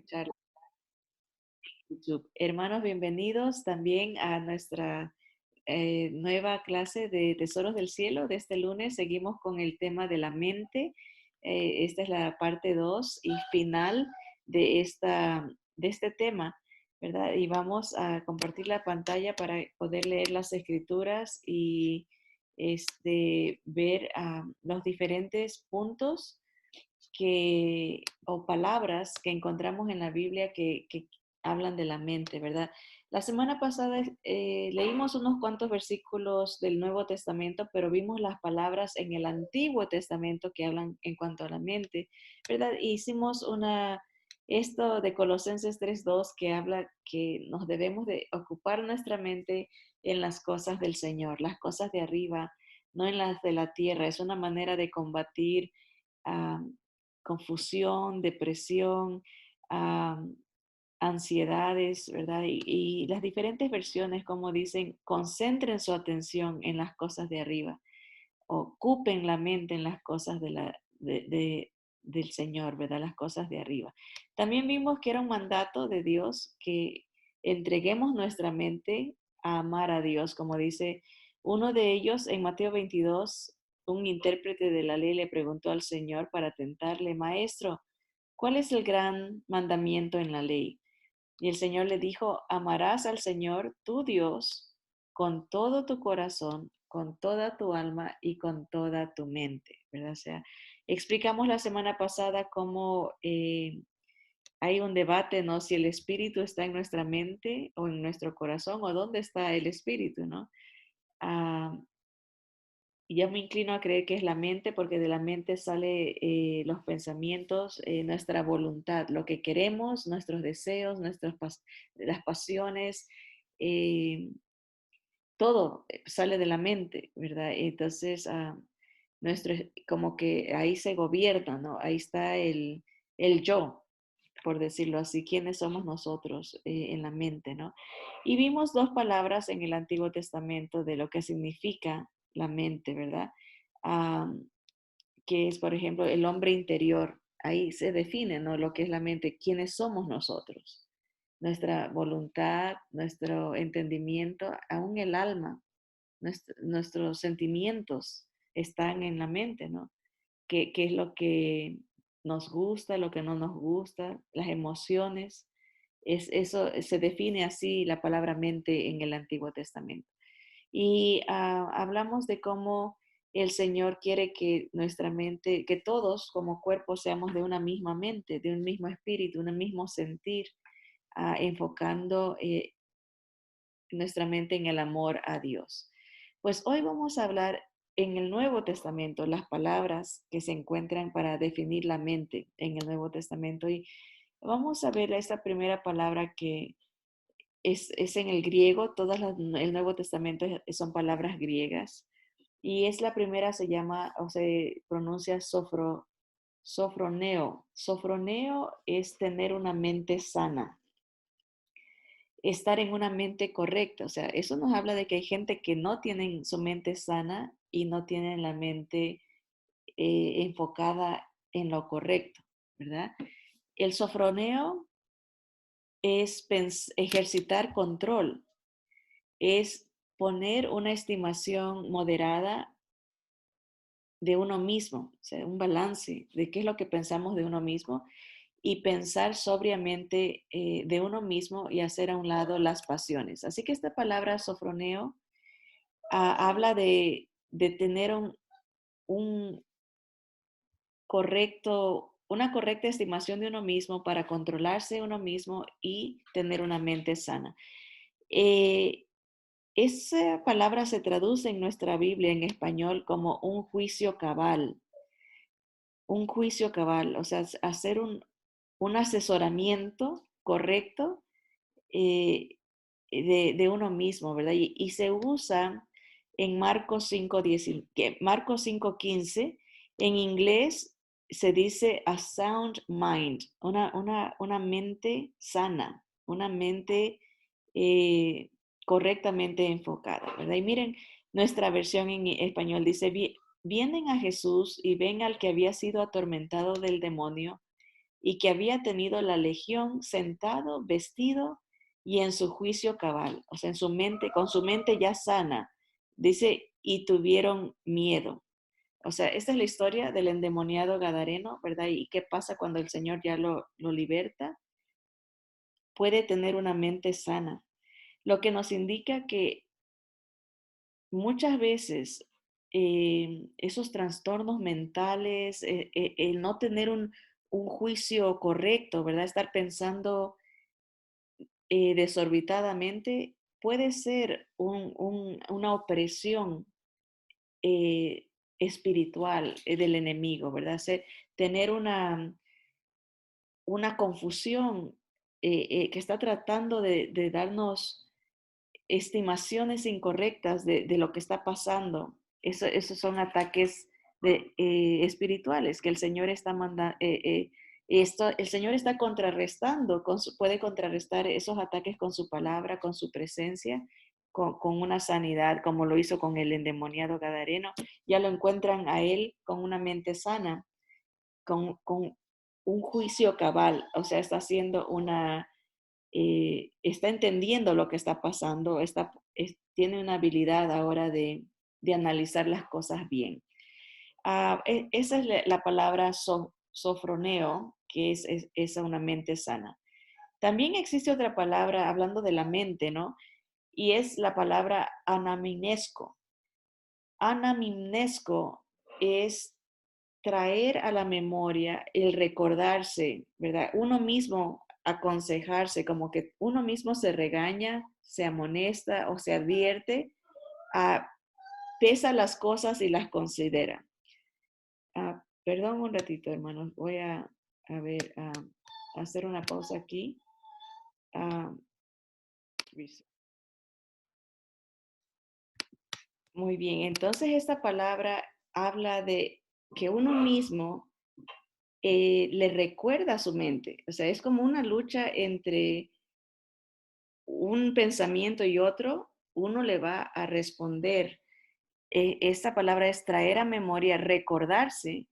escuchar YouTube. Hermanos, bienvenidos también a nuestra nueva clase de Tesoros del Cielo. De este lunes seguimos con el tema de la mente. Esta es la parte 2 y final de este tema, ¿verdad? Y vamos a compartir la pantalla para poder leer las escrituras y ver los diferentes puntos o palabras que encontramos en la Biblia que hablan de la mente, ¿verdad? La semana pasada leímos unos cuantos versículos del Nuevo Testamento, pero vimos las palabras en el Antiguo Testamento que hablan en cuanto a la mente, ¿verdad? Hicimos esto de Colosenses 3:2 que habla que nos debemos de ocupar nuestra mente en las cosas del Señor, las cosas de arriba, no en las de la tierra. Es una manera de combatir ah, confusión, depresión, am, ansiedades, ¿verdad? Y las diferentes versiones, como dicen, concentren su atención en las cosas de arriba, ocupen la mente en las cosas del Señor, ¿verdad? Las cosas de arriba. También vimos que era un mandato de Dios que entreguemos nuestra mente a amar a Dios, como dice uno de ellos en Mateo 22, un intérprete de la ley le preguntó al Señor para tentarle, Maestro, ¿cuál es el gran mandamiento en la ley? Y el Señor le dijo, amarás al Señor tu Dios con todo tu corazón, con toda tu alma y con toda tu mente, ¿verdad? O sea, explicamos la semana pasada cómo hay un debate, ¿no? Si el espíritu está en nuestra mente o en nuestro corazón o dónde está el espíritu, ¿no? Ah, y yo me inclino a creer que es la mente porque de la mente sale los pensamientos, nuestra voluntad, lo que queremos, nuestros deseos, las pasiones, eh, todo sale de la mente, ¿verdad? Entonces, como que ahí se gobierna, ¿no? Ahí está el yo, por decirlo así, quiénes somos nosotros en la mente, ¿no? Y vimos dos palabras en el Antiguo Testamento de lo que significa la mente, ¿verdad? Am, que es, por ejemplo, el hombre interior. Ahí se define, ¿no? Lo que es la mente, quiénes somos nosotros, nuestra voluntad, nuestro entendimiento, aún el alma, nuestros sentimientos están en la mente, ¿no? ¿Qué es lo que nos gusta, lo que no nos gusta, las emociones? Eso se define así la palabra mente en el Antiguo Testamento. Y hablamos de cómo el Señor quiere que nuestra mente, que todos como cuerpo seamos de una misma mente, de un mismo espíritu, un mismo sentir, enfocando nuestra mente en el amor a Dios. Pues hoy vamos a hablar en el Nuevo Testamento, las palabras que se encuentran para definir la mente en el Nuevo Testamento. Y vamos a ver esta primera palabra que es en el griego, el Nuevo Testamento son palabras griegas. Y es la primera, se llama o se pronuncia sofroneo. Sofroneo es tener una mente sana, estar en una mente correcta. O sea, eso nos habla de que hay gente que no tienen su mente sana y no tienen la mente enfocada en lo correcto, ¿verdad? El sofroneo es ejercitar control, es poner una estimación moderada de uno mismo, o sea, un balance de qué es lo que pensamos de uno mismo y pensar sobriamente de uno mismo y hacer a un lado las pasiones. Así que esta palabra sofroneo habla de tener un una correcta estimación de uno mismo para controlarse uno mismo y tener una mente sana. Eh, Esa palabra se traduce en nuestra Biblia en español como un juicio cabal, o sea, hacer un asesoramiento correcto eh, de uno mismo, ¿verdad? Y se usa en Marcos 5:15, en inglés se dice a sound mind, una mente sana, una mente eh, correctamente enfocada, ¿verdad? Y miren, nuestra versión en español dice, vienen a Jesús y ven al que había sido atormentado del demonio y que había tenido la legión sentado, vestido y en su juicio cabal, o sea, en su mente, con su mente ya sana, dice, y tuvieron miedo. O sea, esta es la historia del endemoniado gadareno, ¿verdad? Y qué pasa cuando el Señor ya lo liberta. Puede tener una mente sana, lo que nos indica que muchas veces esos trastornos mentales, el no tener un juicio correcto, ¿verdad? Estar pensando desorbitadamente puede ser una opresión eh, espiritual del enemigo, ¿verdad? Tener una confusión que está tratando de darnos estimaciones incorrectas de lo que está pasando. Esos son ataques espirituales que el Señor está mandando. El Señor está contrarrestando, puede contrarrestar esos ataques con su palabra, con su presencia, con una sanidad, como lo hizo con el endemoniado gadareno. Ya lo encuentran a él con una mente sana, con un juicio cabal, o sea, está haciendo está entendiendo lo que está pasando, tiene una habilidad ahora de analizar las cosas bien. Esa es la palabra sofroneo, que es una mente sana. También existe otra palabra hablando de la mente, ¿no? Y es la palabra anamnesco. Anamnesco es traer a la memoria el recordarse, ¿verdad? Uno mismo aconsejarse, como que uno mismo se regaña, se amonesta o se advierte, pesa las cosas y las considera. Perdón un ratito, hermanos, voy a ver, a hacer una pausa aquí. Ah, muy bien, entonces esta palabra habla de que uno mismo le recuerda a su mente. O sea, es como una lucha entre un pensamiento y otro. Uno le va a responder. Esta palabra es traer a memoria, recordarse,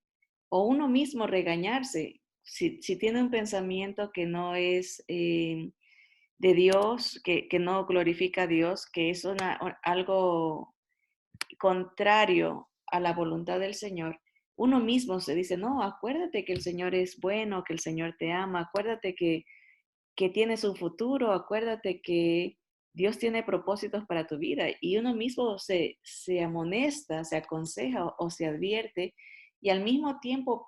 o uno mismo regañarse. Si tiene un pensamiento que no es de Dios, que no glorifica a Dios, que es algo contrario a la voluntad del Señor, uno mismo se dice, no, acuérdate que el Señor es bueno, que el Señor te ama, acuérdate que tienes un futuro, acuérdate que Dios tiene propósitos para tu vida. Y uno mismo se amonesta, se aconseja o se advierte y al mismo tiempo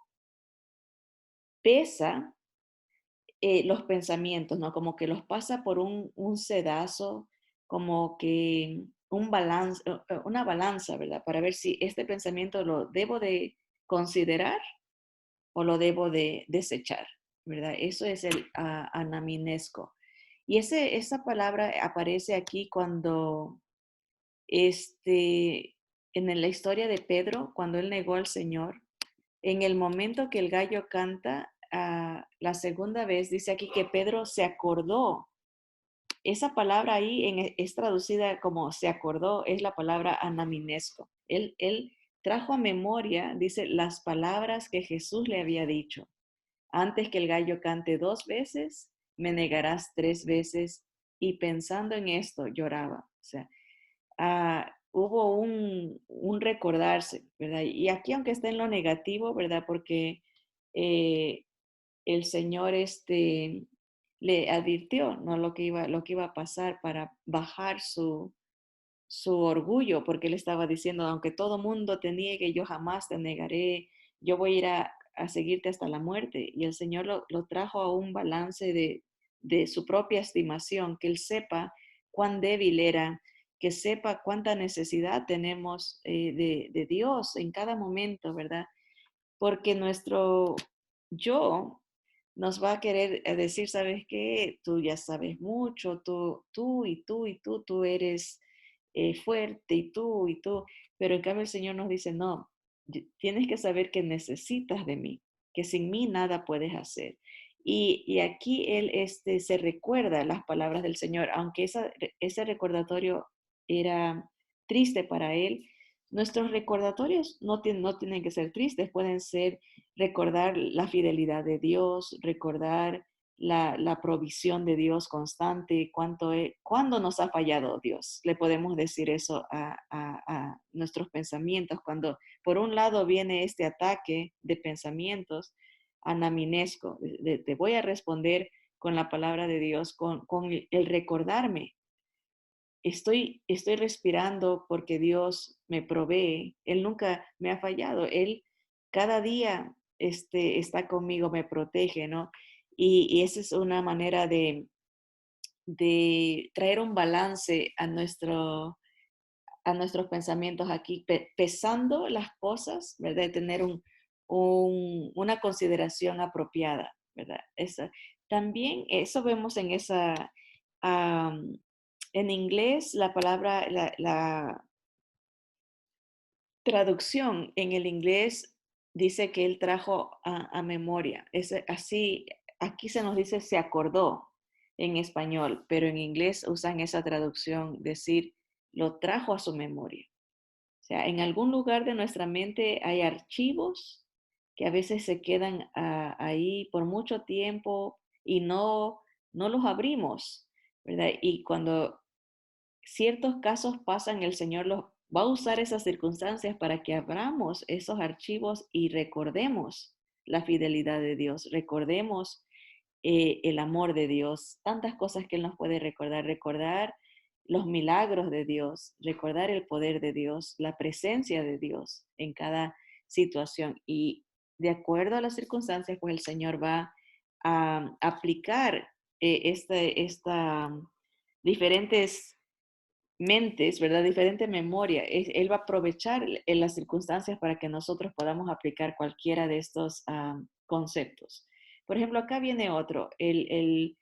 pesa los pensamientos, ¿no? Como que los pasa por un sedazo, como que una balanza, ¿verdad? Para ver si este pensamiento lo debo de considerar o lo debo de desechar, ¿verdad? Eso es el anaminesco. Y esa palabra aparece aquí cuando, en la historia de Pedro, cuando él negó al Señor, en el momento que el gallo canta, la segunda vez, dice aquí que Pedro se acordó. Esa palabra ahí es traducida como se acordó, es la palabra anaminesco. Él trajo a memoria, dice, las palabras que Jesús le había dicho. Antes que el gallo cante 2 veces, me negarás 3 veces. Y pensando en esto, lloraba. O sea, hubo un recordarse, ¿verdad? Y aquí, aunque esté en lo negativo, ¿verdad? Porque eh, el Señor le advirtió, ¿no? Lo que iba a pasar para bajar su orgullo, porque él estaba diciendo, aunque todo mundo te niegue, yo jamás te negaré, yo voy a ir a seguirte hasta la muerte. Y el Señor lo trajo a un balance de su propia estimación, que él sepa cuán débil era, que sepa cuánta necesidad tenemos de Dios en cada momento, ¿verdad? Porque nuestro yo nos va a querer decir, ¿sabes qué? Tú ya sabes mucho, tú y tú y tú eres fuerte y tú, pero en cambio el Señor nos dice, no, tienes que saber que necesitas de mí, que sin mí nada puedes hacer. Y aquí él se recuerda las palabras del Señor, aunque ese recordatorio era triste para él, nuestros recordatorios no tienen que ser tristes, pueden ser recordar la fidelidad de Dios, recordar la provisión de Dios constante, cuándo nos ha fallado Dios. Le podemos decir eso a nuestros pensamientos. Cuando por un lado viene este ataque de pensamientos anaminesco, te voy a responder con la palabra de Dios, con el recordarme. Estoy respirando porque Dios me provee. Él nunca me ha fallado. Él cada día está conmigo, me protege, ¿no? Y esa es una manera de traer un balance a nuestros pensamientos aquí, pesando las cosas, ¿verdad? De tener una consideración apropiada, ¿verdad? También eso vemos en esa, en inglés la palabra, la traducción en el inglés dice que él trajo a memoria. Así, aquí se nos dice se acordó en español, pero en inglés usan esa traducción, decir lo trajo a su memoria. O sea, en algún lugar de nuestra mente hay archivos que a veces se quedan ahí por mucho tiempo y no los abrimos, ¿verdad? Y cuando ciertos casos pasan, el Señor los va a usar esas circunstancias para que abramos esos archivos y recordemos la fidelidad de Dios, recordemos el amor de Dios, tantas cosas que Él nos puede recordar, recordar los milagros de Dios, recordar el poder de Dios, la presencia de Dios en cada situación. Y de acuerdo a las circunstancias, pues el Señor va a aplicar esta diferentes mentes, ¿verdad? Diferente memoria. Él va a aprovechar en las circunstancias para que nosotros podamos aplicar cualquiera de estos conceptos. Por ejemplo, acá viene otro, el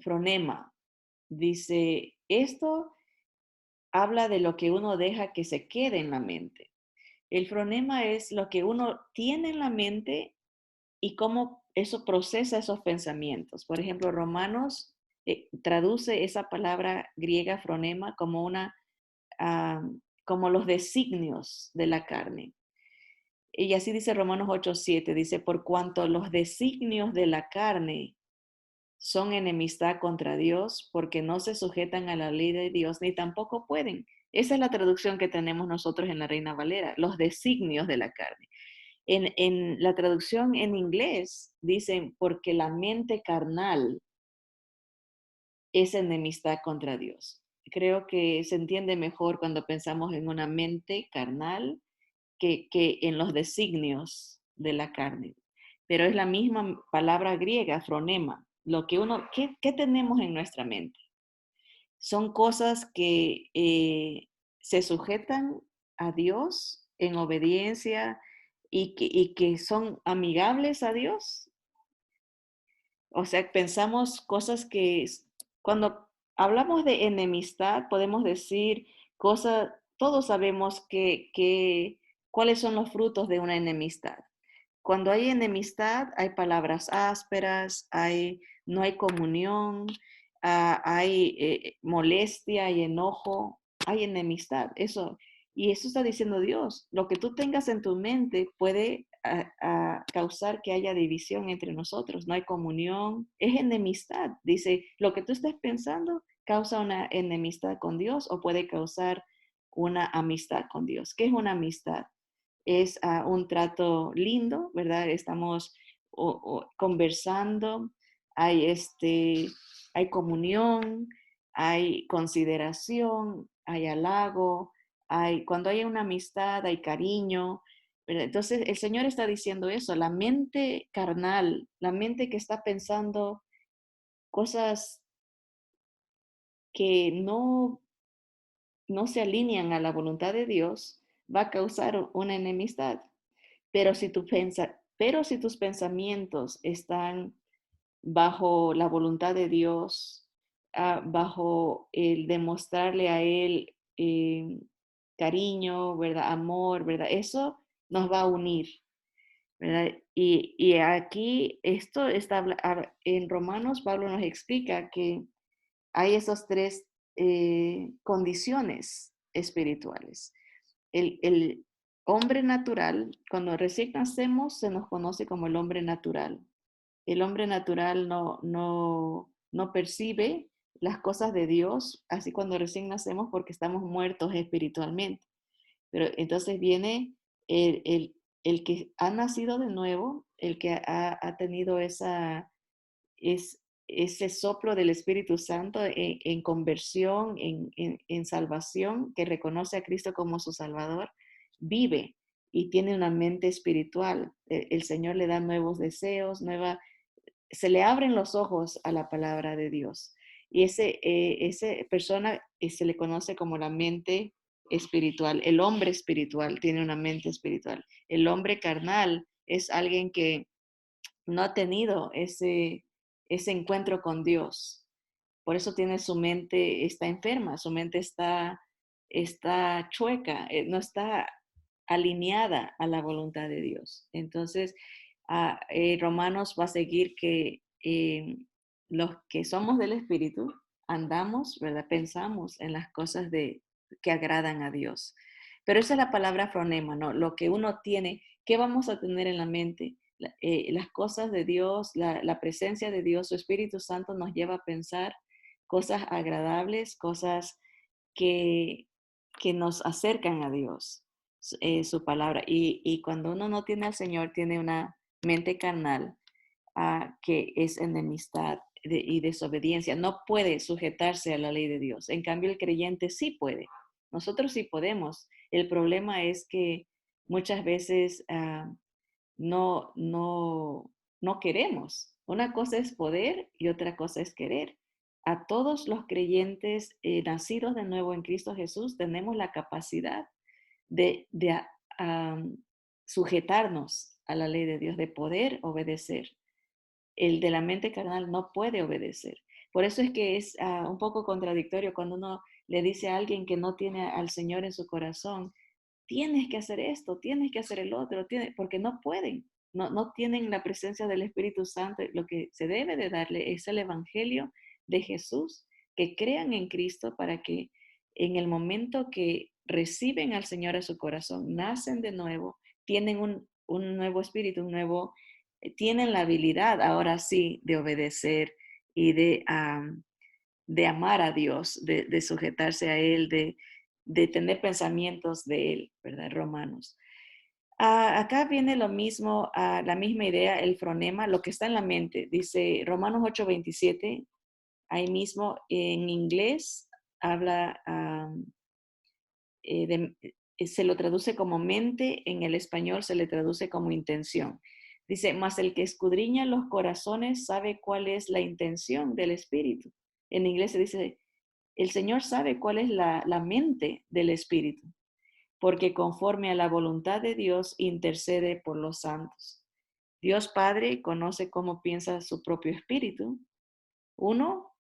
fronema. Dice, esto habla de lo que uno deja que se quede en la mente. El fronema es lo que uno tiene en la mente y cómo eso procesa esos pensamientos. Por ejemplo, Romanos traduce esa palabra griega fronema como como los designios de la carne. Y así dice Romanos 8:7, dice, por cuanto los designios de la carne son enemistad contra Dios, porque no se sujetan a la ley de Dios, ni tampoco pueden. Esa es la traducción que tenemos nosotros en la Reina Valera, los designios de la carne. En la traducción en inglés dicen, porque la mente carnal es enemistad contra Dios. Creo que se entiende mejor cuando pensamos en una mente carnal que en los designios de la carne. Pero es la misma palabra griega, fronema. ¿Qué tenemos en nuestra mente? Son cosas que se sujetan a Dios en obediencia y que son amigables a Dios. O sea, pensamos cosas cuando hablamos de enemistad, podemos decir cosas, todos sabemos cuáles son los frutos de una enemistad. Cuando hay enemistad, hay palabras ásperas, no hay comunión, hay molestia y enojo, hay enemistad. Y eso está diciendo Dios. Lo que tú tengas en tu mente puede causar que haya división entre nosotros. No hay comunión, es enemistad. Dice, lo que tú estés pensando causa una enemistad con Dios o puede causar una amistad con Dios. ¿Qué es una amistad? Es un trato lindo, ¿verdad? Estamos conversando, hay comunión, hay consideración, hay halago, cuando hay una amistad, hay cariño, ¿verdad? Entonces el Señor está diciendo eso, la mente carnal, la mente que está pensando cosas que no se alinean a la voluntad de Dios, va a causar una enemistad. Pero si tus pensamientos están bajo la voluntad de Dios, bajo el demostrarle a Él cariño, ¿verdad? Amor, ¿verdad? Eso nos va a unir, ¿verdad? Y aquí esto está en Romanos, Pablo nos explica que hay esas tres condiciones espirituales. el hombre natural, cuando recién nacemos, se nos conoce como el hombre natural. El hombre natural no percibe las cosas de Dios, así cuando recién nacemos, porque estamos muertos espiritualmente. Pero entonces viene el que ha nacido de nuevo, el que ha tenido ese soplo del Espíritu Santo en conversión, en salvación, que reconoce a Cristo como su Salvador, vive y tiene una mente espiritual. El Señor le da nuevos deseos, se le abren los ojos a la palabra de Dios. Y ese persona se le conoce como la mente espiritual. El hombre espiritual tiene una mente espiritual. El hombre carnal es alguien que no ha tenido ese encuentro con Dios. Por eso tiene su mente, está enferma, su mente está chueca, no está alineada a la voluntad de Dios. Entonces, Romanos va a seguir que los que somos del Espíritu andamos, ¿verdad? Pensamos en las cosas que agradan a Dios. Pero esa es la palabra fronema, ¿no? Lo que uno tiene, ¿qué vamos a tener en la mente? Las cosas de Dios, la presencia de Dios, su Espíritu Santo nos lleva a pensar cosas agradables, cosas que, que nos acercan a Dios, su palabra. Y cuando uno no tiene al Señor, tiene una mente carnal, que es enemistad y desobediencia. No puede sujetarse a la ley de Dios. En cambio, el creyente sí puede. Nosotros sí podemos. El problema es que muchas veces no, no, no queremos. Una cosa es poder y otra cosa es querer. A todos los creyentes nacidos de nuevo en Cristo Jesús tenemos la capacidad de sujetarnos a la ley de Dios, de poder obedecer. El de la mente carnal no puede obedecer. Por eso es que es un poco contradictorio cuando uno le dice a alguien que no tiene al Señor en su corazón, tienes que hacer esto, tienes que hacer el otro, porque no pueden, no tienen la presencia del Espíritu Santo. Lo que se debe de darle es el Evangelio de Jesús, que crean en Cristo para que en el momento que reciben al Señor a su corazón, nacen de nuevo, tienen un nuevo espíritu, tienen la habilidad ahora sí de obedecer y de amar a Dios, de sujetarse a Él, de tener pensamientos de Él, ¿verdad? Romanos. Acá viene lo mismo, la misma idea, el fronema, lo que está en la mente. Dice Romanos 8:27, ahí mismo en inglés habla, se lo traduce como mente, en el español se le traduce como intención. Dice, mas el que escudriña los corazones sabe cuál es la intención del Espíritu. En inglés se dice, el Señor sabe cuál es la mente del Espíritu, porque conforme a la voluntad de Dios intercede por los santos. Dios Padre conoce cómo piensa su propio espíritu. Uno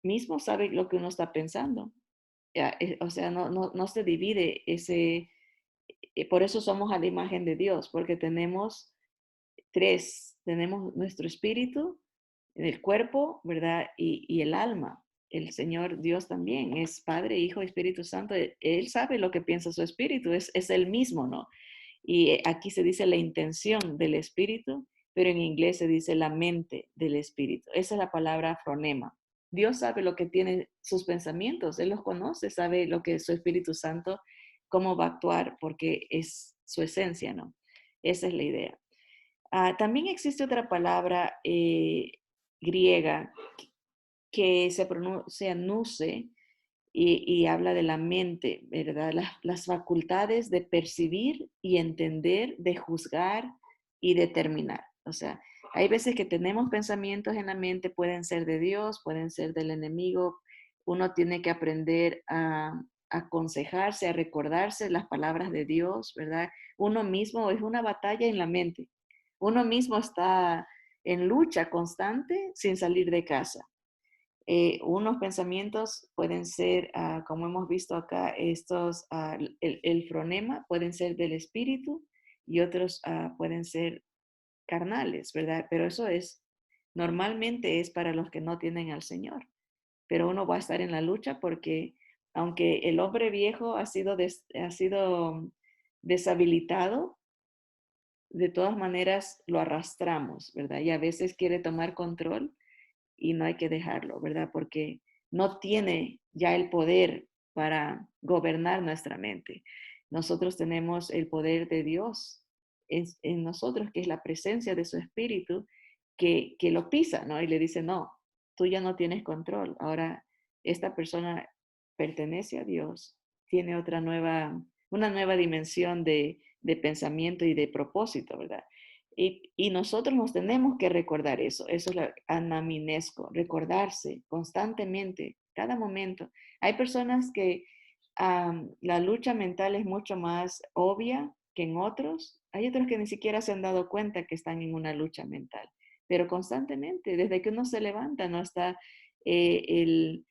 mismo sabe lo que uno está pensando. O sea, no se divide por eso somos a la imagen de Dios, porque tenemos tres, tenemos nuestro espíritu, el cuerpo, ¿verdad? Y el alma. El Señor Dios también es Padre, Hijo, Espíritu Santo. Él sabe lo que piensa su espíritu, es el mismo, ¿no? Y aquí se dice la intención del espíritu, pero en inglés se dice la mente del espíritu. Esa es la palabra fronema. Dios sabe lo que tiene sus pensamientos, Él los conoce, sabe lo que es su Espíritu Santo, cómo va a actuar, porque es su esencia, ¿no? Esa es la idea. También existe otra palabra griega que se pronuncia nuse y habla de la mente, ¿verdad? Las facultades de percibir y entender, de juzgar y determinar. O sea, hay veces que tenemos pensamientos en la mente, pueden ser de Dios, pueden ser del enemigo. Uno tiene que aprender a aconsejarse, a recordarse las palabras de Dios, ¿verdad? Uno mismo es una batalla en la mente. Uno mismo está en lucha constante sin salir de casa. Unos pensamientos pueden ser, como hemos visto acá, el fronema pueden ser del espíritu y otros pueden ser carnales, ¿verdad? Pero eso normalmente es para los que no tienen al Señor. Pero uno va a estar en la lucha porque aunque el hombre viejo ha sido deshabilitado, de todas maneras lo arrastramos, ¿verdad? Y a veces quiere tomar control y no hay que dejarlo, ¿verdad? Porque no tiene ya el poder para gobernar nuestra mente. Nosotros tenemos el poder de Dios en nosotros, que es la presencia de su espíritu, que lo pisa, ¿no? Y le dice, no, tú ya no tienes control. Ahora esta persona pertenece a Dios, tiene una nueva dimensión de pensamiento y de propósito, ¿verdad? Y nosotros nos tenemos que recordar eso es la anaminesco, recordarse constantemente, cada momento. Hay personas que la lucha mental es mucho más obvia que en otros. Hay otros que ni siquiera se han dado cuenta que están en una lucha mental, pero constantemente, desde que uno se levanta, no está el...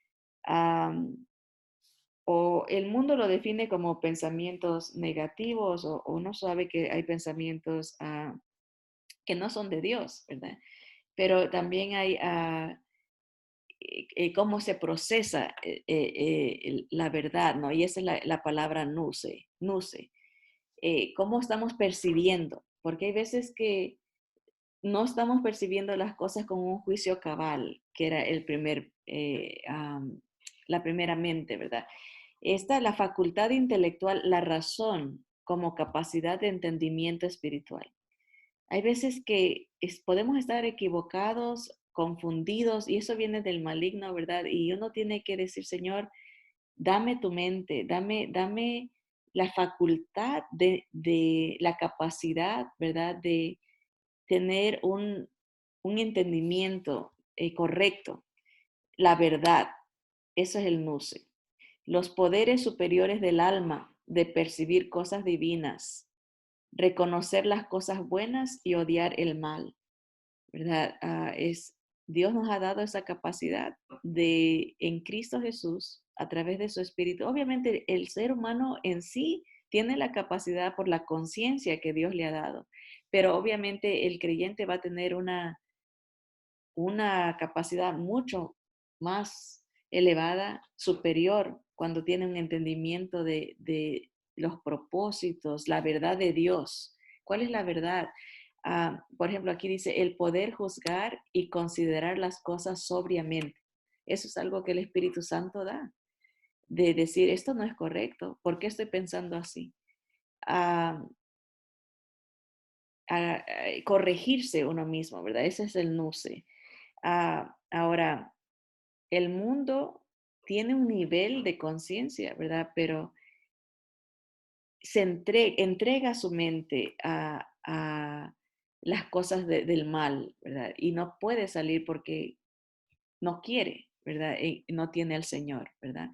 o el mundo lo define como pensamientos negativos o uno sabe que hay pensamientos que no son de Dios, ¿verdad? Pero también hay cómo se procesa la verdad, ¿no? Y esa es la palabra nuse. ¿Cómo estamos percibiendo? Porque hay veces que no estamos percibiendo las cosas con un juicio cabal, que era la primera mente, ¿verdad? Esta, la facultad intelectual, la razón como capacidad de entendimiento espiritual. Hay veces que podemos estar equivocados, confundidos, y eso viene del maligno, ¿verdad? Y uno tiene que decir, Señor, dame tu mente, dame la facultad de la capacidad, ¿verdad? De tener un entendimiento correcto, la verdad. Eso es el nuse. Los poderes superiores del alma de percibir cosas divinas, reconocer las cosas buenas y odiar el mal, ¿verdad? Dios nos ha dado esa capacidad de, en Cristo Jesús, a través de su Espíritu. Obviamente el ser humano en sí tiene la capacidad por la conciencia que Dios le ha dado, pero obviamente el creyente va a tener una capacidad mucho más elevada, superior, cuando tiene un entendimiento de los propósitos, la verdad de Dios. ¿Cuál es la verdad? Por ejemplo, aquí dice el poder juzgar y considerar las cosas sobriamente. Eso es algo que el Espíritu Santo da, de decir, esto no es correcto, ¿por qué estoy pensando así? Ah, corregirse uno mismo, ¿verdad? Ese es el nuce. Ahora, el mundo tiene un nivel de conciencia, ¿verdad? Pero entrega su mente a las cosas del mal, ¿verdad? Y no puede salir porque no quiere, ¿verdad? Y no tiene al Señor, ¿verdad?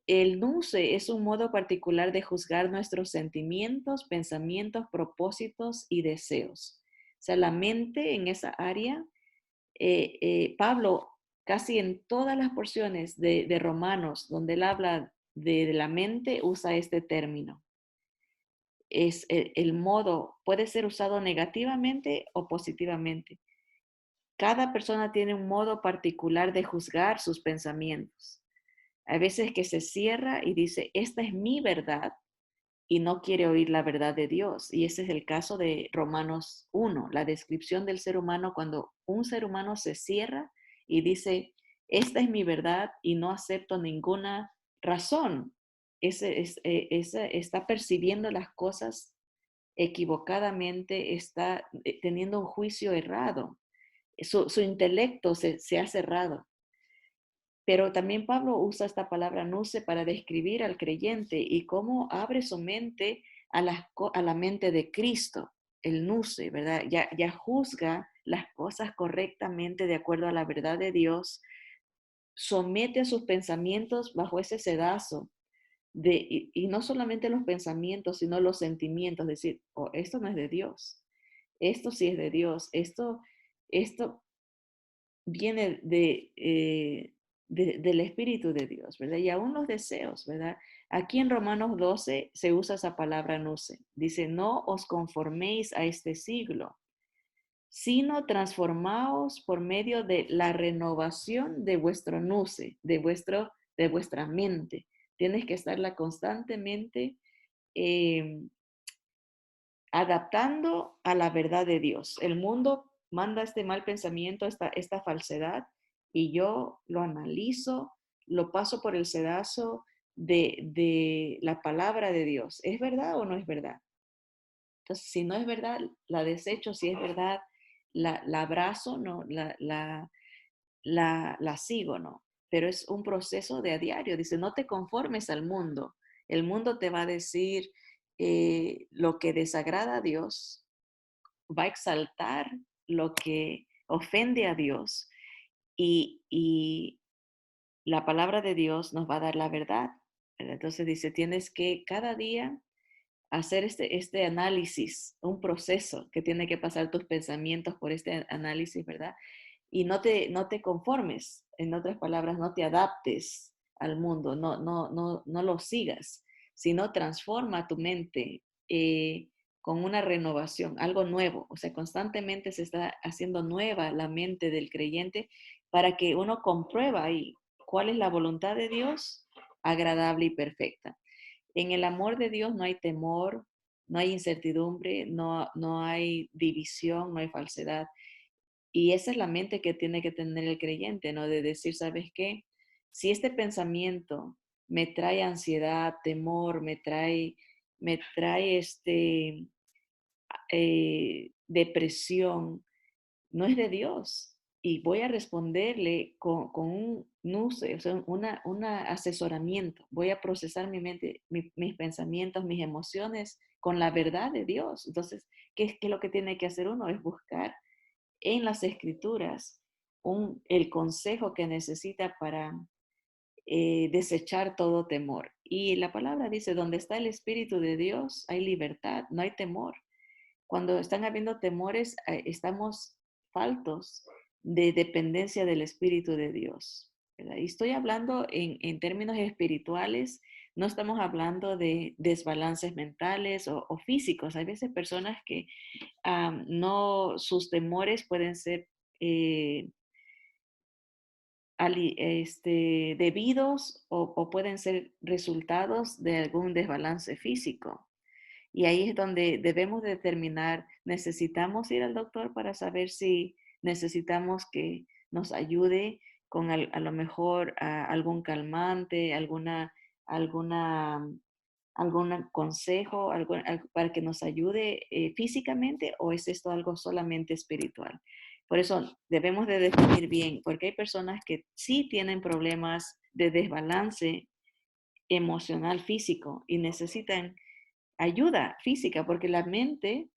El nuce es un modo particular de juzgar nuestros sentimientos, pensamientos, propósitos y deseos. O sea, la mente en esa área, Pablo casi en todas las porciones de Romanos donde él habla de la mente usa este término. Es el modo, puede ser usado negativamente o positivamente. Cada persona tiene un modo particular de juzgar sus pensamientos. Hay veces que se cierra y dice, esta es mi verdad y no quiere oír la verdad de Dios. Y ese es el caso de Romanos 1, la descripción del ser humano cuando un ser humano se cierra y dice, esta es mi verdad y no acepto ninguna razón. Ese está percibiendo las cosas equivocadamente, está teniendo un juicio errado. Su intelecto se ha cerrado. Pero también Pablo usa esta palabra nuce para describir al creyente y cómo abre su mente a la mente de Cristo, el nuce, ¿verdad? Ya juzga las cosas correctamente de acuerdo a la verdad de Dios, somete a sus pensamientos bajo ese sedazo y no solamente los pensamientos, sino los sentimientos, decir, oh, esto no es de Dios, esto sí es de Dios, esto viene del Espíritu de Dios, ¿verdad? Y aún los deseos, ¿verdad? Aquí en Romanos 12 se usa esa palabra nuce. Dice, no os conforméis a este siglo, sino transformaos por medio de la renovación de vuestro nuce, de vuestra mente. Tienes que estarla constantemente eh, adaptando a la verdad de Dios. El mundo manda este mal pensamiento, esta falsedad, y yo lo analizo, lo paso por el sedazo de la palabra de Dios. ¿Es verdad o no es verdad? Entonces, si no es verdad, la desecho; si es verdad, la abrazo, ¿no? La sigo, ¿no? Pero es un proceso de a diario. Dice, no te conformes al mundo. El mundo te va a decir lo que desagrada a Dios, va a exaltar lo que ofende a Dios, y la palabra de Dios nos va a dar la verdad, ¿verdad? Entonces dice, tienes que cada día hacer este análisis, un proceso que tiene que pasar tus pensamientos por este análisis, ¿verdad? Y no te conformes, en otras palabras, no te adaptes al mundo, no lo sigas, sino transforma tu mente con una renovación, algo nuevo. O sea, constantemente se está haciendo nueva la mente del creyente para que uno comprueba ahí cuál es la voluntad de Dios, agradable y perfecta. En el amor de Dios no hay temor, no hay incertidumbre, no hay división, no hay falsedad. Y esa es la mente que tiene que tener el creyente, ¿no? De decir, ¿sabes qué? Si este pensamiento me trae ansiedad, temor, me trae depresión, no es de Dios. Y voy a responderle con un nuce, o sea, una asesoramiento. Voy a procesar mi mente, mis pensamientos, mis emociones con la verdad de Dios. Entonces, ¿qué es lo que tiene que hacer uno? Es buscar en las escrituras el consejo que necesita para desechar todo temor. Y la palabra dice, donde está el Espíritu de Dios, hay libertad, no hay temor. Cuando están habiendo temores, estamos faltos de dependencia del Espíritu de Dios, ¿verdad? Y estoy hablando en términos espirituales, no estamos hablando de desbalances mentales o físicos. Hay veces personas que no, sus temores pueden ser eh, debidos o pueden ser resultados de algún desbalance físico. Y ahí es donde debemos determinar, necesitamos ir al doctor para saber si necesitamos que nos ayude con a lo mejor algún calmante, alguna, algún consejo, para que nos ayude físicamente, o es esto algo solamente espiritual. Por eso debemos de definir bien, porque hay personas que sí tienen problemas de desbalance emocional, físico, y necesitan ayuda física, porque la mente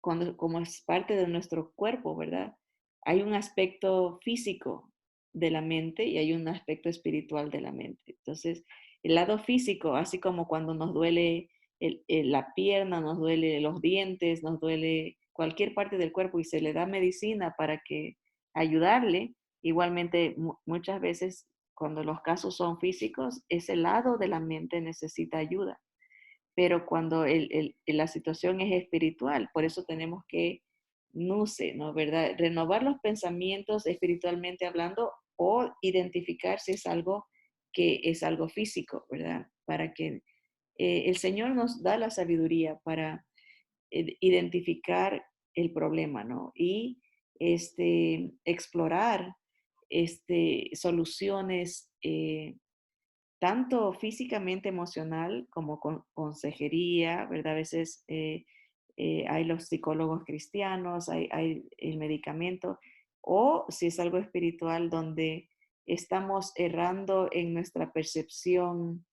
como es parte de nuestro cuerpo, ¿verdad? Hay un aspecto físico de la mente y hay un aspecto espiritual de la mente. Entonces, el lado físico, así como cuando nos duele la pierna, nos duele los dientes, nos duele cualquier parte del cuerpo y se le da medicina para que ayudarle, igualmente muchas veces cuando los casos son físicos, ese lado de la mente necesita ayuda. Pero cuando la situación es espiritual, por eso tenemos que, no sé, ¿no? ¿Verdad? Renovar los pensamientos espiritualmente hablando, o identificar si es algo que es algo físico, ¿verdad? Para que el Señor nos da la sabiduría para identificar el problema, ¿no? Y explorar soluciones tanto físicamente, emocional, como con consejería, ¿verdad? A veces hay los psicólogos cristianos, hay el medicamento, o si es algo espiritual donde estamos errando en nuestra percepción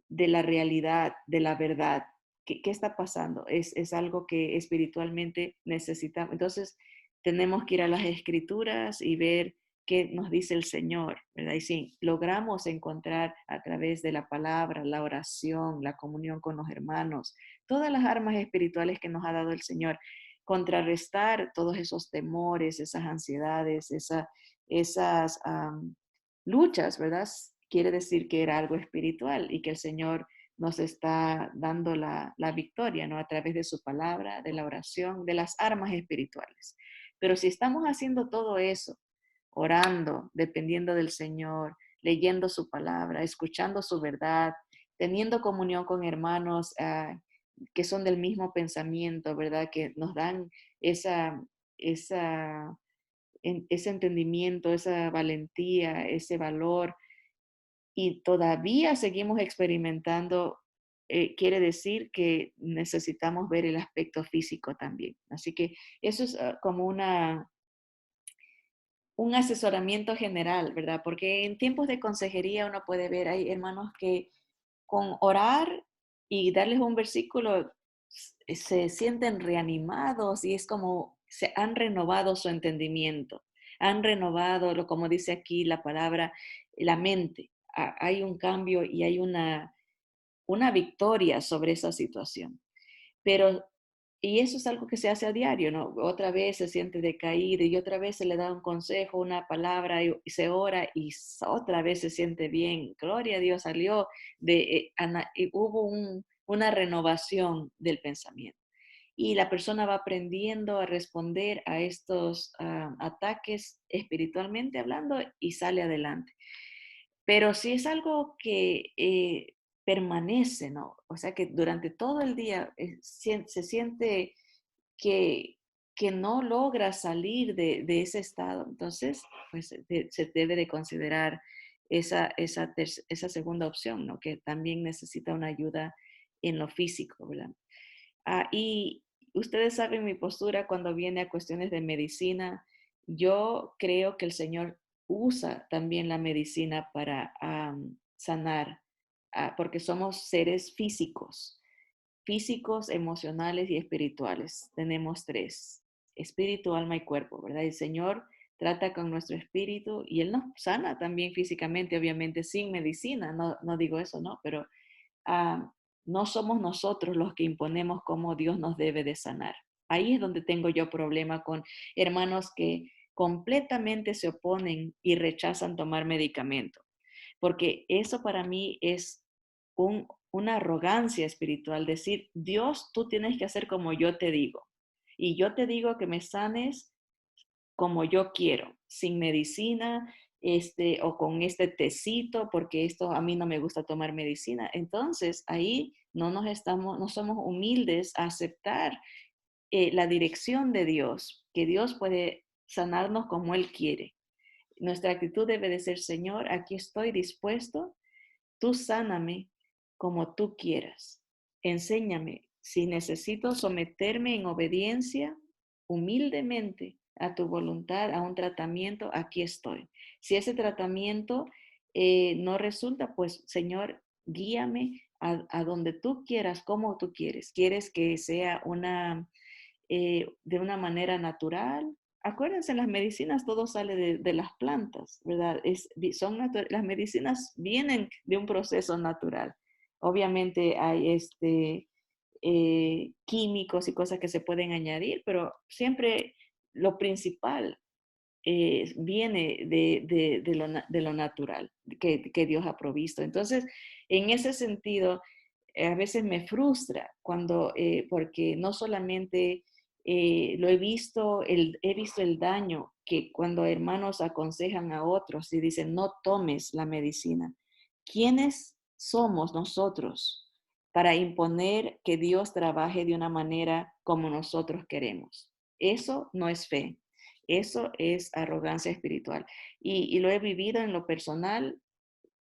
de la realidad, de la verdad. ¿Qué está pasando? Es algo que espiritualmente necesitamos. Entonces, tenemos que ir a las escrituras y ver qué nos dice el Señor, ¿verdad? Y si logramos encontrar a través de la palabra, la oración, la comunión con los hermanos, todas las armas espirituales que nos ha dado el Señor, contrarrestar todos esos temores, esas ansiedades, esas luchas, ¿verdad? Quiere decir que era algo espiritual y que el Señor nos está dando la victoria, ¿no? A través de su palabra, de la oración, de las armas espirituales. Pero si estamos haciendo todo eso, orando, dependiendo del Señor, leyendo su palabra, escuchando su verdad, teniendo comunión con hermanos que son del mismo pensamiento, ¿verdad? Que nos dan esa, esa, ese entendimiento, esa valentía, ese valor, y todavía seguimos experimentando, quiere decir que necesitamos ver el aspecto físico también. Así que eso es como un asesoramiento general, ¿verdad? Porque en tiempos de consejería uno puede ver, hay hermanos que con orar y darles un versículo se sienten reanimados y es como se han renovado su entendimiento, han renovado, como dice aquí la palabra, la mente. Hay un cambio y hay una victoria sobre esa situación. Pero, y eso es algo que se hace a diario, ¿no? Otra vez se siente decaído y otra vez se le da un consejo, una palabra y se ora y otra vez se siente bien. Gloria a Dios, salió y hubo una renovación del pensamiento. Y la persona va aprendiendo a responder a estos ataques espiritualmente hablando y sale adelante. Pero si es algo que permanece, ¿no? O sea, que durante todo el día se siente que, que no logra salir de ese estado, entonces, pues se debe de considerar esa segunda opción, ¿no? Que también necesita una ayuda en lo físico, ¿verdad? Y ustedes saben mi postura cuando viene a cuestiones de medicina. Yo creo que el Señor usa también la medicina para sanar, porque somos seres físicos, físicos, emocionales y espirituales. Tenemos tres, espíritu, alma y cuerpo, ¿verdad? El Señor trata con nuestro espíritu y Él nos sana también físicamente, obviamente sin medicina, no digo eso, ¿no? Pero ah, no somos nosotros los que imponemos cómo Dios nos debe de sanar. Ahí es donde tengo yo problema con hermanos que completamente se oponen y rechazan tomar medicamento, porque eso para mí es una arrogancia espiritual, decir, Dios, tú tienes que hacer como yo te digo, y yo te digo que me sanes como yo quiero, sin medicina, o con este tecito, porque esto a mí no me gusta tomar medicina. Entonces, ahí no somos humildes a aceptar la dirección de Dios, que Dios puede sanarnos como Él quiere. Nuestra actitud debe de ser, Señor, aquí estoy dispuesto, tú sáname como tú quieras. Enséñame si necesito someterme en obediencia humildemente a tu voluntad, a un tratamiento, aquí estoy. Si ese tratamiento no resulta, pues Señor, guíame a donde tú quieras, como tú quieres. ¿Quieres que sea de una manera natural? Acuérdense, las medicinas todo sale de las plantas, ¿verdad? Las medicinas vienen de un proceso natural. Obviamente hay químicos y cosas que se pueden añadir, pero siempre lo principal viene de lo natural que Dios ha provisto. Entonces, en ese sentido, a veces me frustra porque no solamente he visto el daño que cuando hermanos aconsejan a otros y dicen, no tomes la medicina. ¿Quiénes somos nosotros para imponer que Dios trabaje de una manera como nosotros queremos? Eso no es fe. Eso es arrogancia espiritual. Y lo he vivido en lo personal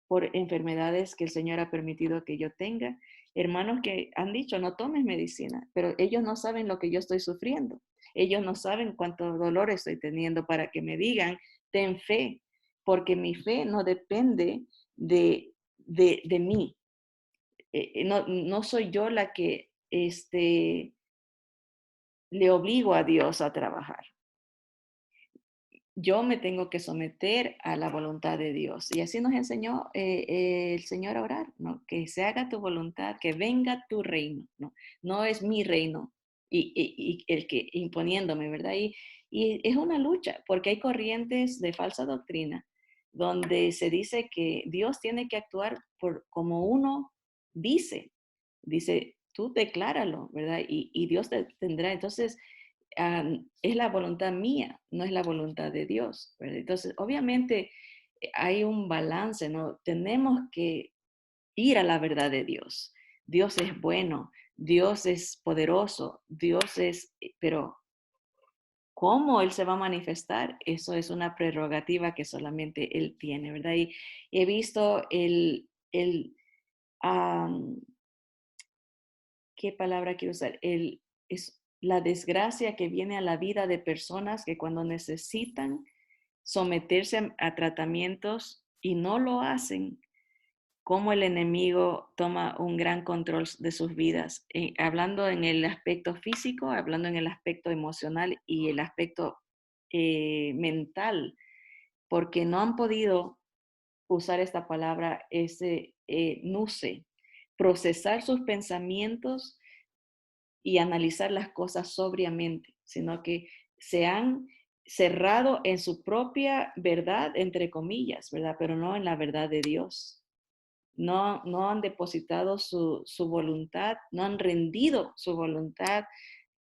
por enfermedades que el Señor ha permitido que yo tenga. Hermanos que han dicho, no tomes medicina, pero ellos no saben lo que yo estoy sufriendo. Ellos no saben cuánto dolor estoy teniendo para que me digan, ten fe, porque mi fe no depende de mí. No soy yo la que le obligo a Dios a trabajar. Yo me tengo que someter a la voluntad de Dios. Y así nos enseñó el Señor a orar, ¿no? Que se haga tu voluntad, que venga tu reino, ¿no? No es mi reino y el que imponiéndome, ¿verdad? Y es una lucha, porque hay corrientes de falsa doctrina donde se dice que Dios tiene que actuar como uno dice. Dice, tú decláralo, ¿verdad? Y Dios te tendrá. Entonces, es la voluntad mía, no es la voluntad de Dios, ¿verdad? Entonces, obviamente hay un balance, ¿no? Tenemos que ir a la verdad de Dios. Dios es bueno, Dios es poderoso, pero ¿cómo Él se va a manifestar? Eso es una prerrogativa que solamente Él tiene, ¿verdad? Y he visto am, ¿qué palabra quiero usar? Es la desgracia que viene a la vida de personas que cuando necesitan someterse a tratamientos y no lo hacen, cómo el enemigo toma un gran control de sus vidas, hablando en el aspecto físico, hablando en el aspecto emocional y el aspecto mental, porque no han podido usar esta palabra, ese nuce, procesar sus pensamientos y analizar las cosas sobriamente, sino que se han cerrado en su propia verdad, entre comillas, ¿verdad? Pero no en la verdad de Dios. No han depositado su voluntad, no han rendido su voluntad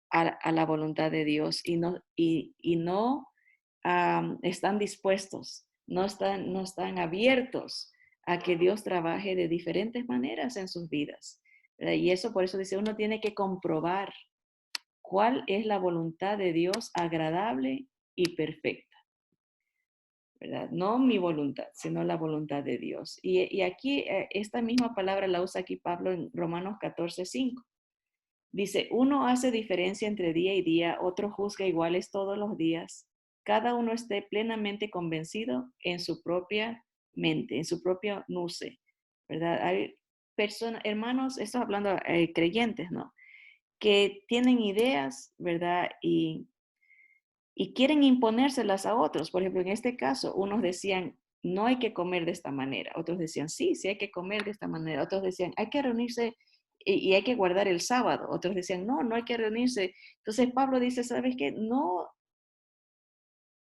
a la voluntad de Dios y no están dispuestos, no están abiertos a que Dios trabaje de diferentes maneras en sus vidas. ¿Verdad? Y eso por eso dice, uno tiene que comprobar cuál es la voluntad de Dios agradable y perfecta. ¿Verdad? No mi voluntad, sino la voluntad de Dios. Y aquí, esta misma palabra la usa aquí Pablo en Romanos 14:5. Dice, uno hace diferencia entre día y día, otro juzga iguales todos los días. Cada uno esté plenamente convencido en su propia mente, en su propio nuce, ¿verdad? Hay personas, hermanos, esto hablando creyentes, ¿no? Que tienen ideas, ¿verdad? Y quieren imponérselas a otros. Por ejemplo, en este caso, unos decían, no hay que comer de esta manera. Otros decían, sí, sí hay que comer de esta manera. Otros decían, hay que reunirse y hay que guardar el sábado. Otros decían, no, no hay que reunirse. Entonces Pablo dice, ¿sabes qué? No,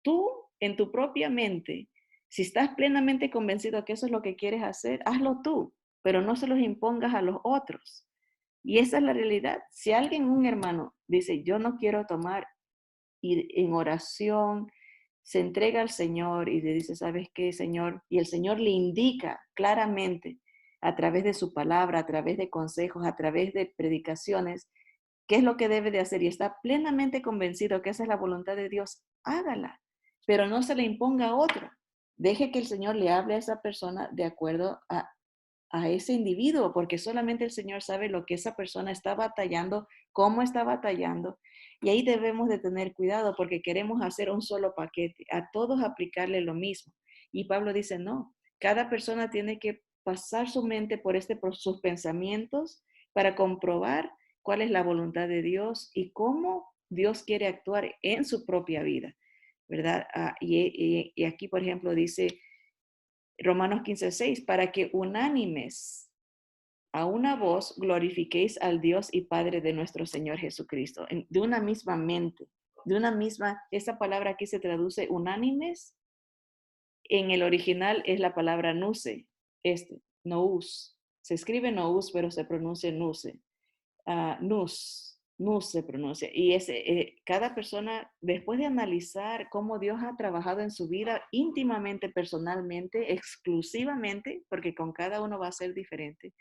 tú en tu propia mente, si estás plenamente convencido que eso es lo que quieres hacer, hazlo tú, pero no se los impongas a los otros. Y esa es la realidad. Si alguien, un hermano, dice, yo no quiero tomar y en oración se entrega al Señor y le dice, ¿sabes qué, Señor? Y el Señor le indica claramente a través de su palabra, a través de consejos, a través de predicaciones, qué es lo que debe de hacer y está plenamente convencido que esa es la voluntad de Dios, hágala, pero no se le imponga a otro. Deje que el Señor le hable a esa persona de acuerdo a ese individuo, porque solamente el Señor sabe lo que esa persona está batallando, cómo está batallando. Y ahí debemos de tener cuidado porque queremos hacer un solo paquete, a todos aplicarle lo mismo. Y Pablo dice, no, cada persona tiene que pasar su mente por sus pensamientos para comprobar cuál es la voluntad de Dios y cómo Dios quiere actuar en su propia vida, ¿verdad? Y aquí, por ejemplo, dice Romanos 15:6, para que unánimes a una voz glorifiquéis al Dios y Padre de nuestro Señor Jesucristo, de una misma mente, de una misma, esa palabra aquí se traduce unánimes, en el original es la palabra nuse, nous, se escribe nous, pero se pronuncia nuse, nus se pronuncia, y cada persona, después de analizar cómo Dios ha trabajado en su vida íntimamente, personalmente, exclusivamente, porque con cada uno va a ser diferente,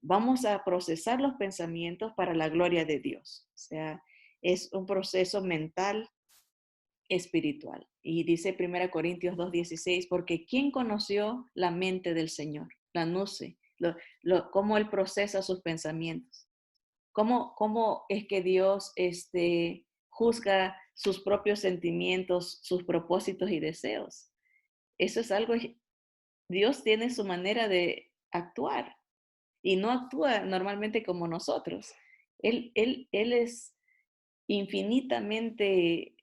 vamos a procesar los pensamientos para la gloria de Dios. O sea, es un proceso mental, espiritual. Y dice 1 Corintios 2:16, porque ¿quién conoció la mente del Señor? La nuce, cómo Él procesa sus pensamientos. ¿Cómo es que Dios juzga sus propios sentimientos, sus propósitos y deseos? Eso es algo, Dios tiene su manera de actuar y no actúa normalmente como nosotros. Él es infinitamente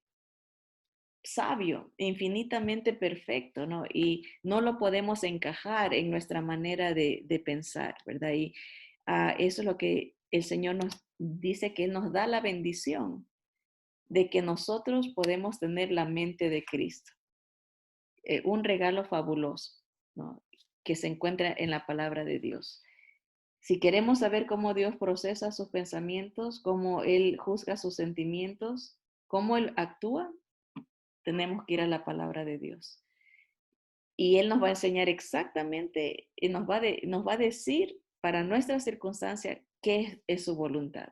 sabio, infinitamente perfecto, ¿no? Y no lo podemos encajar en nuestra manera de pensar, ¿verdad? Y eso es lo que el Señor nos dice, que Él nos da la bendición de que nosotros podemos tener la mente de Cristo. Un regalo fabuloso, ¿no? Que se encuentra en la palabra de Dios. Si queremos saber cómo Dios procesa sus pensamientos, cómo Él juzga sus sentimientos, cómo Él actúa, tenemos que ir a la palabra de Dios. Y Él nos va a enseñar exactamente, y nos va a decir para nuestra circunstancia, qué es su voluntad,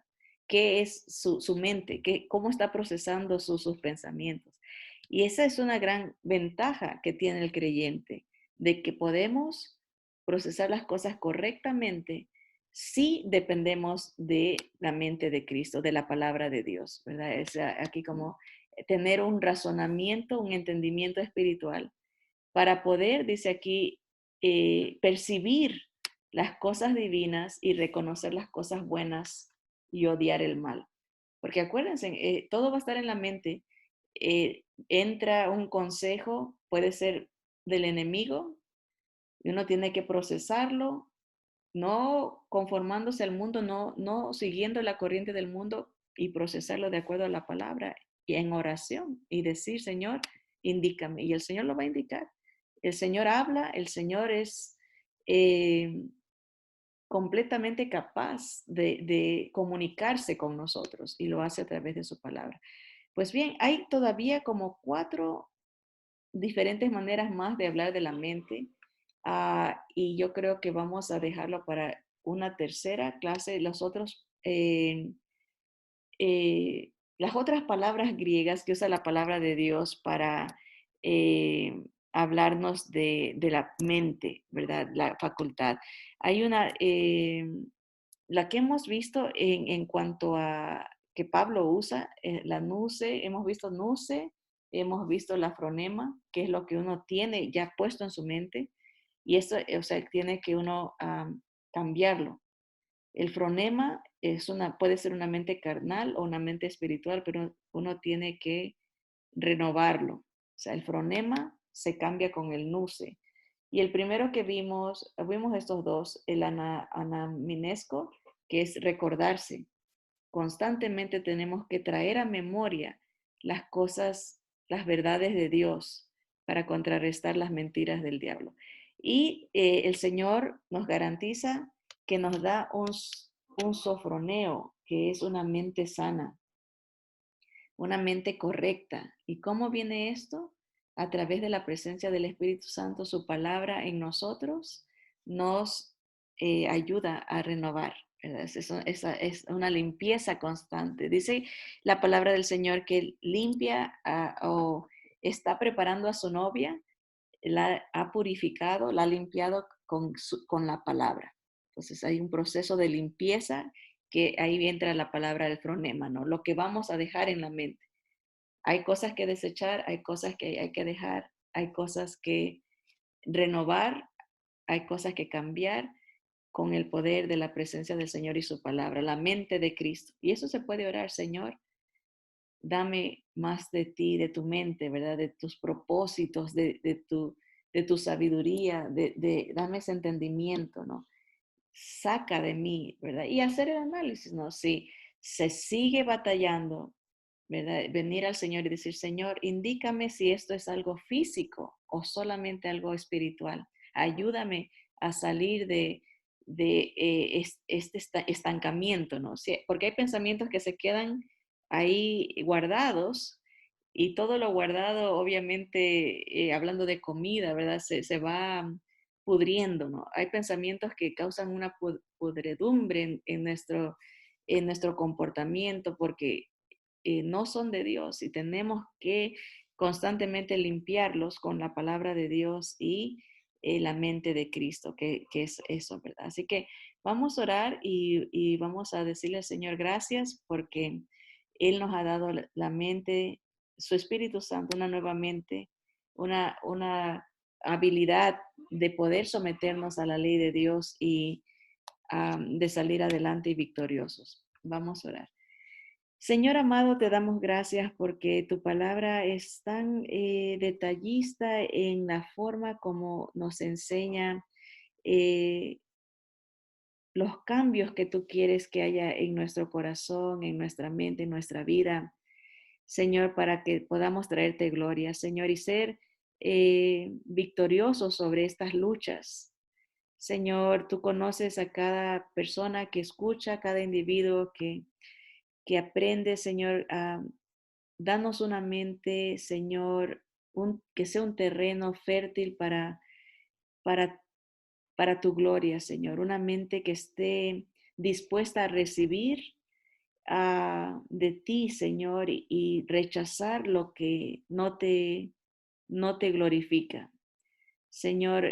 qué es su mente, cómo está procesando sus pensamientos. Y esa es una gran ventaja que tiene el creyente, de que podemos procesar las cosas correctamente si dependemos de la mente de Cristo, de la palabra de Dios, ¿verdad? Es aquí como tener un razonamiento, un entendimiento espiritual para poder, dice aquí, percibir las cosas divinas y reconocer las cosas buenas y odiar el mal. Porque acuérdense, todo va a estar en la mente. Entra un consejo, puede ser del enemigo, y uno tiene que procesarlo, no conformándose al mundo, no siguiendo la corriente del mundo y procesarlo de acuerdo a la palabra y en oración y decir, Señor, indícame. Y el Señor lo va a indicar. El Señor habla, el Señor es eh, completamente capaz de comunicarse con nosotros y lo hace a través de su palabra. Pues bien, hay todavía como 4 diferentes maneras más de hablar de la mente. Y yo creo que vamos a dejarlo para una tercera clase. Las otras palabras griegas que usa la palabra de Dios para hablarnos de la mente, ¿verdad? La facultad. Hay la que hemos visto en cuanto a que Pablo usa, la nuce, hemos visto nuce, hemos visto la fronema, que es lo que uno tiene ya puesto en su mente, y eso, o sea, tiene que uno cambiarlo. El fronema puede ser una mente carnal o una mente espiritual, pero uno tiene que renovarlo. O sea, el fronema se cambia con el nuce. Y el primero que vimos estos dos, el anaminesco, que es recordarse. Constantemente tenemos que traer a memoria las cosas, las verdades de Dios para contrarrestar las mentiras del diablo. Y el Señor nos garantiza que nos da un sofroneo, que es una mente sana, una mente correcta. ¿Y cómo viene esto? A través de la presencia del Espíritu Santo, su palabra en nosotros nos ayuda a renovar. Es una limpieza constante. Dice la palabra del Señor que limpia o está preparando a su novia, la ha purificado, la ha limpiado con la palabra. Entonces hay un proceso de limpieza que ahí entra la palabra del fronema, ¿no? Lo que vamos a dejar en la mente. Hay cosas que desechar, hay cosas que hay que dejar, hay cosas que renovar, hay cosas que cambiar con el poder de la presencia del Señor y su palabra, la mente de Cristo. Y eso se puede orar, Señor, dame más de ti, de tu mente, ¿verdad? De tus propósitos, de tu sabiduría, dame ese entendimiento, ¿no? Saca de mí, ¿verdad? Y hacer el análisis, ¿no? Si se sigue batallando, ¿verdad? Venir al Señor y decir, Señor, indícame si esto es algo físico o solamente algo espiritual. Ayúdame a salir de este estancamiento, ¿no? Porque hay pensamientos que se quedan ahí guardados y todo lo guardado, obviamente, hablando de comida, ¿verdad? Se va pudriendo, ¿no? Hay pensamientos que causan una pudredumbre en nuestro comportamiento porque no son de Dios y tenemos que constantemente limpiarlos con la palabra de Dios y la mente de Cristo, que es eso, ¿verdad? Así que vamos a orar y vamos a decirle al Señor gracias porque Él nos ha dado la mente, su Espíritu Santo, una nueva mente, una habilidad de poder someternos a la ley de Dios y de salir adelante y victoriosos. Vamos a orar. Señor amado, te damos gracias porque tu palabra es tan detallista en la forma como nos enseña eh, los cambios que tú quieres que haya en nuestro corazón, en nuestra mente, en nuestra vida, Señor, para que podamos traerte gloria, Señor, y ser victoriosos sobre estas luchas. Señor, tú conoces a cada persona que escucha, a cada individuo que aprende, Señor, danos una mente, Señor, que sea un terreno fértil para para tu gloria, Señor. Una mente que esté dispuesta a recibir de ti, Señor, y rechazar lo que no te glorifica. Señor,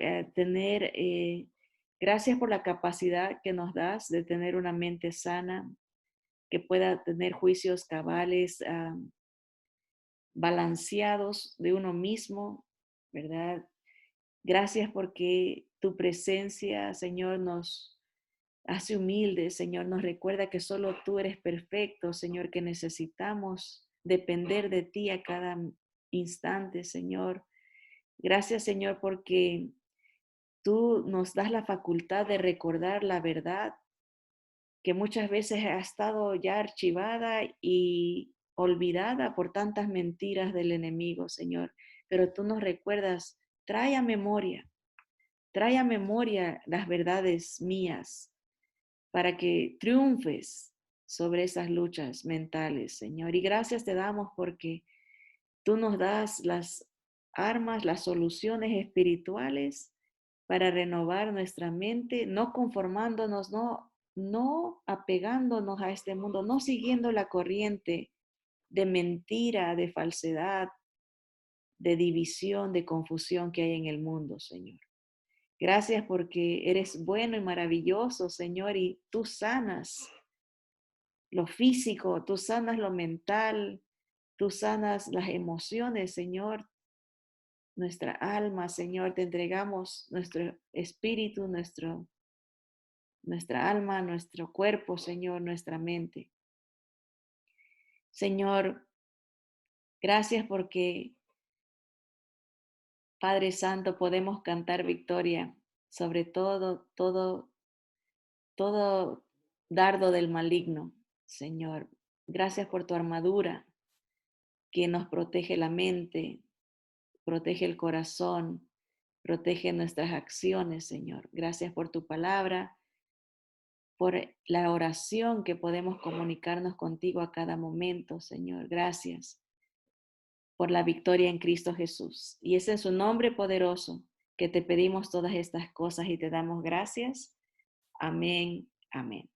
gracias por la capacidad que nos das de tener una mente sana, que pueda tener juicios cabales, balanceados de uno mismo, ¿verdad? Gracias porque tu presencia, Señor, nos hace humildes, Señor, nos recuerda que solo tú eres perfecto, Señor, que necesitamos depender de ti a cada instante, Señor. Gracias, Señor, porque tú nos das la facultad de recordar la verdad que muchas veces ha estado ya archivada y olvidada por tantas mentiras del enemigo, Señor. Pero tú nos recuerdas, trae a memoria las verdades mías para que triunfes sobre esas luchas mentales, Señor. Y gracias te damos porque tú nos das las armas, las soluciones espirituales para renovar nuestra mente, no conformándonos, no apegándonos a este mundo, no siguiendo la corriente de mentira, de falsedad, de división, de confusión que hay en el mundo, Señor. Gracias porque eres bueno y maravilloso, Señor, y tú sanas lo físico, tú sanas lo mental, tú sanas las emociones, Señor, nuestra alma, Señor, te entregamos nuestro espíritu, nuestra alma, nuestro cuerpo, Señor, nuestra mente. Señor, gracias porque, Padre Santo, podemos cantar victoria sobre todo dardo del maligno, Señor. Gracias por tu armadura que nos protege la mente, protege el corazón, protege nuestras acciones, Señor. Gracias por tu palabra, por la oración que podemos comunicarnos contigo a cada momento, Señor. Gracias por la victoria en Cristo Jesús. Y es en su nombre poderoso que te pedimos todas estas cosas y te damos gracias. Amén. Amén.